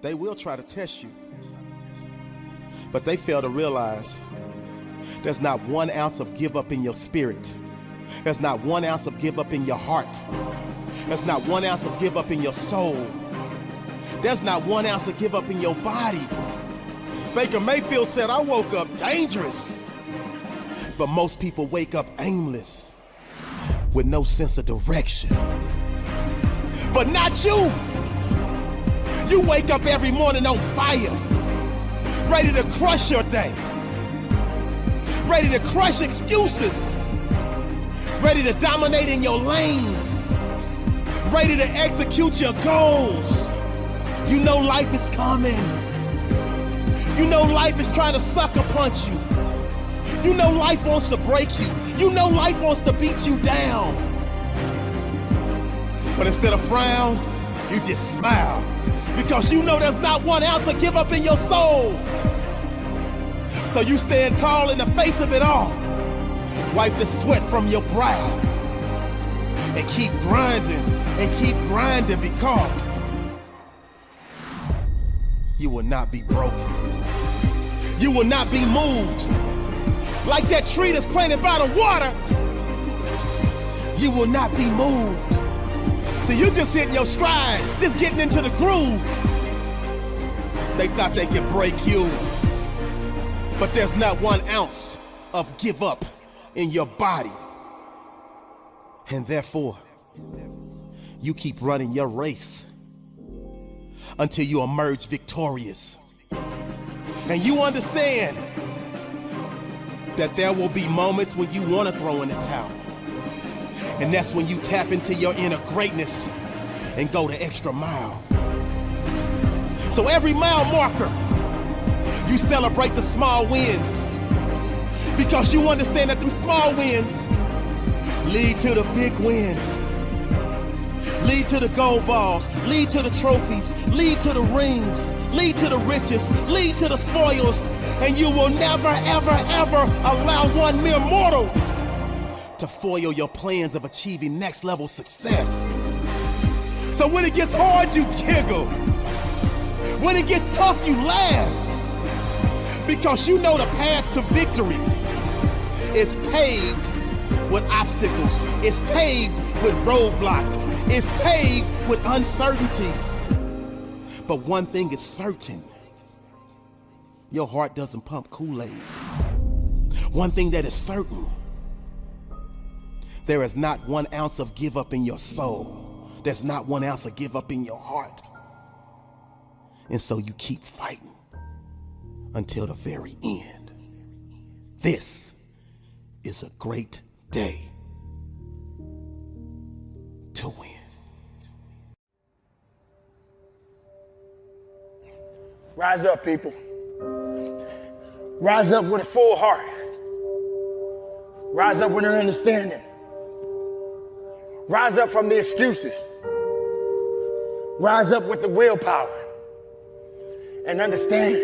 They will try to test you, but they fail to realize there's not 1 ounce of give up in your spirit. There's not 1 ounce of give up in your heart. There's not 1 ounce of give up in your soul. There's not 1 ounce of give up in your body. Baker Mayfield said, I woke up dangerous. But most people wake up aimless, with no sense of direction. But not you. You wake up every morning on fire, ready to crush your day, ready to crush excuses, ready to dominate in your lane, ready to execute your goals. You know life is coming. You know life is trying to sucker punch you. You know life wants to break you. You know life wants to beat you down. But instead of frown, you just smile, because you know there's not 1 ounce of give up in your soul. So you stand tall in the face of it all. Wipe the sweat from your brow and keep grinding because you will not be broken. You will not be moved. Like that tree that's planted by the water, you will not be moved. So you just hitting your stride, just getting into the groove. They thought they could break you, but there's not 1 ounce of give up in your body. And therefore, you keep running your race until you emerge victorious. And you understand that there will be moments when you want to throw in the towel. And that's when you tap into your inner greatness and go the extra mile. So every mile marker, you celebrate the small wins, because you understand that them small wins lead to the big wins, lead to the gold balls, lead to the trophies, lead to the rings, lead to the riches, lead to the spoils, and you will never, ever, ever allow one mere mortal to foil your plans of achieving next level success. So when it gets hard, you giggle. When it gets tough, you laugh, because you know the path to victory is paved with obstacles. It's paved with roadblocks. It's paved with uncertainties. But one thing is certain: your heart doesn't pump Kool-Aid. One thing that is certain: there is not 1 ounce of give up in your soul. There's not 1 ounce of give up in your heart. And so you keep fighting until the very end. This is a great day to win. Rise up, people. Rise up with a full heart. Rise up with an understanding. Rise up from the excuses. Rise up with the willpower. And understand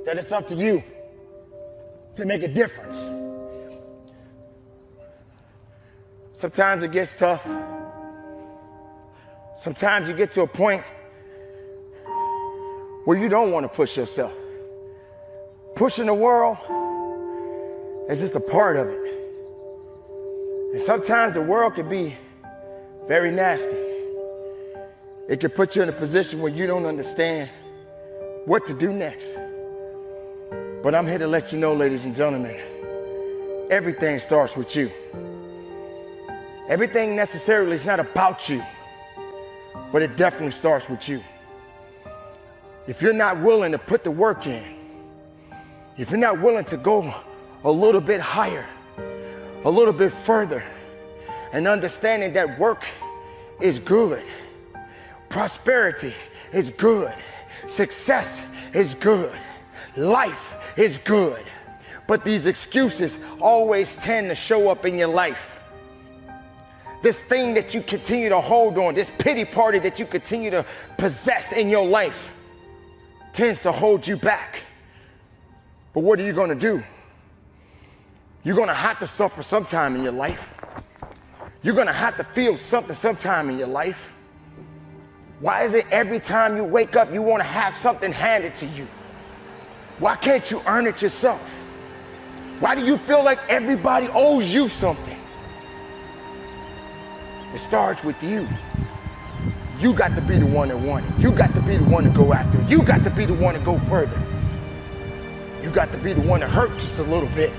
that it's up to you to make a difference. Sometimes it gets tough. Sometimes you get to a point where you don't want to push yourself. Pushing the world is just a part of it. And sometimes the world can be very nasty. It can put you in a position where you don't understand what to do next. But I'm here to let you know, ladies and gentlemen, everything starts with you. Everything necessarily is not about you, but it definitely starts with you. If you're not willing to put the work in, if you're not willing to go a little bit higher, a little bit further, and understanding that work is good, prosperity is good, success is good, life is good, but these excuses always tend to show up in your life. This thing that you continue to hold on, this pity party that you continue to possess in your life, tends to hold you back. But what are you going to do? You're going to have to suffer sometime in your life. You're going to have to feel something sometime in your life. Why is it every time you wake up, you want to have something handed to you? Why can't you earn it yourself? Why do you feel like everybody owes you something? It starts with you. You got to be the one that wants it. You got to be the one to go after it. You got to be the one to go further. You got to be the one to hurt just a little bit.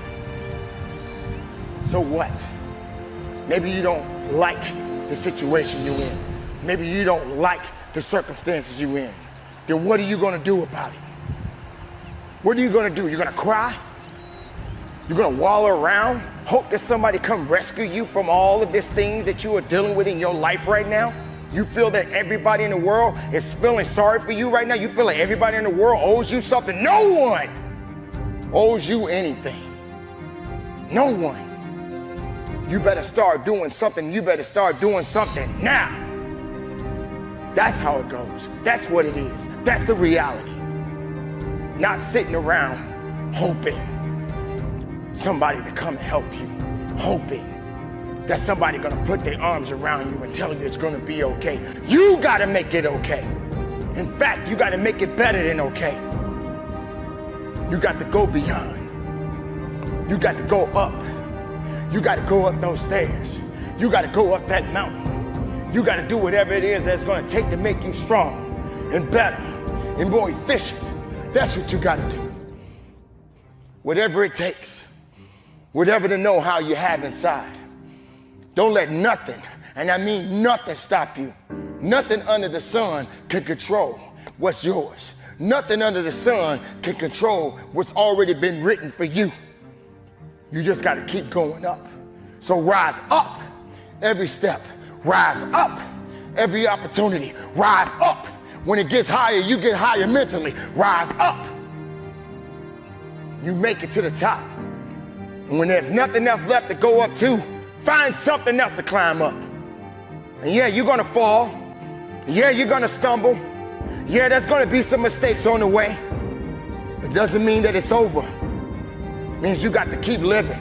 So what? Maybe you don't like the situation you're in. Maybe you don't like the circumstances you're in. Then what are you going to do about it? What are you going to do? You're going to cry? You're going to wallow around, hope that somebody come rescue you from all of these things that you are dealing with in your life right now? You feel that everybody in the world is feeling sorry for you right now? You feel like everybody in the world owes you something? No one owes you anything. No one. You better start doing something. You better start doing something now. That's how it goes. That's what it is. That's the reality. Not sitting around hoping somebody to come and help you, hoping that somebody gonna put their arms around you and tell you it's gonna be okay. You gotta make it okay. In fact, you gotta make it better than okay. You got to go beyond. You got to go up. You got to go up those stairs. You got to go up that mountain. You got to do whatever it is that's gonna take to make you strong and better and more efficient. That's what you got to do. Whatever it takes. Whatever the know-how you have inside. Don't let nothing, and I mean nothing, stop you. Nothing under the sun can control what's yours. Nothing under the sun can control what's already been written for you. You just got to keep going up. So rise up every step. Rise up every opportunity. Rise up. When it gets higher, you get higher mentally. Rise up. You make it to the top. And when there's nothing else left to go up to, find something else to climb up. And yeah, you're gonna fall. Yeah, you're gonna stumble. Yeah, there's gonna be some mistakes on the way. It doesn't mean that it's over. It means you got to keep living.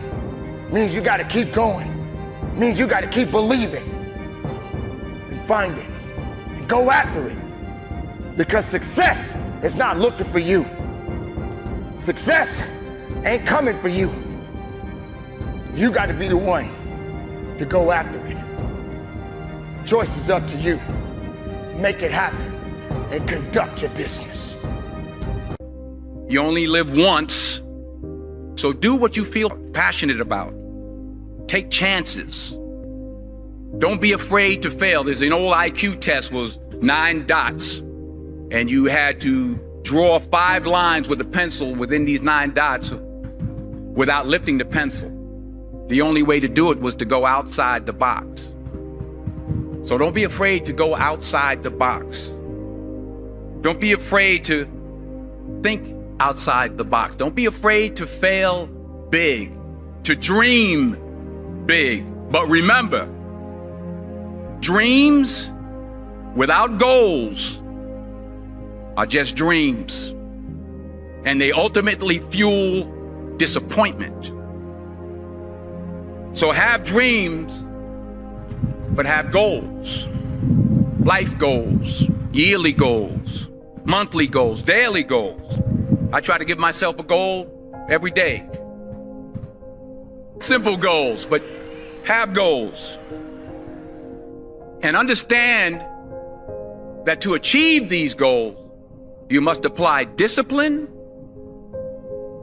It means you got to keep going. It means you got to keep believing and find it and go after it. Because success is not looking for you. Success ain't coming for you. You got to be the one to go after it. Choice is up to you. Make it happen and conduct your business. You only live once, so do what you feel passionate about. Take chances. Don't be afraid to fail. There's an old IQ test, was 9 dots, and you had to draw 5 lines with a pencil within these 9 dots without lifting the pencil. The only way to do it was to go outside the box. So don't be afraid to go outside the box. Don't be afraid to think outside the box. Don't be afraid to fail big, to dream big. But remember, dreams without goals are just dreams, and they ultimately fuel disappointment. So have dreams, but have goals. Life goals, yearly goals, monthly goals, daily goals. I try to give myself a goal every day. Simple goals, but have goals. And understand that to achieve these goals, you must apply discipline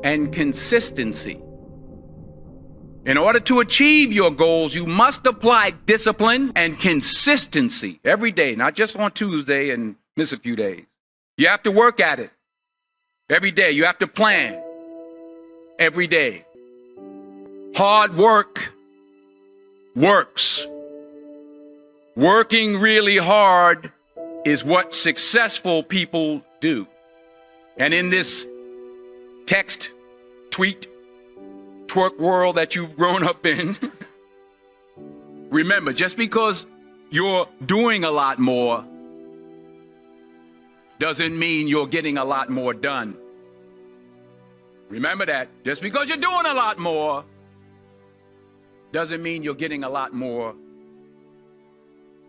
and consistency. In order to achieve your goals, you must apply discipline and consistency every day, not just on Tuesday and miss a few days. You have to work at it every day. You have to plan every day. Hard work works. Working really hard is what successful people do. And in this text, tweet, twerk world that you've grown up in, remember, just because you're doing a lot more doesn't mean you're getting a lot more done. Remember that. Just because you're doing a lot more doesn't mean you're getting a lot more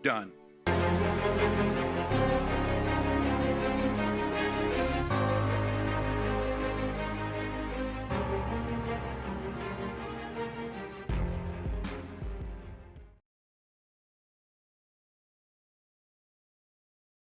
done.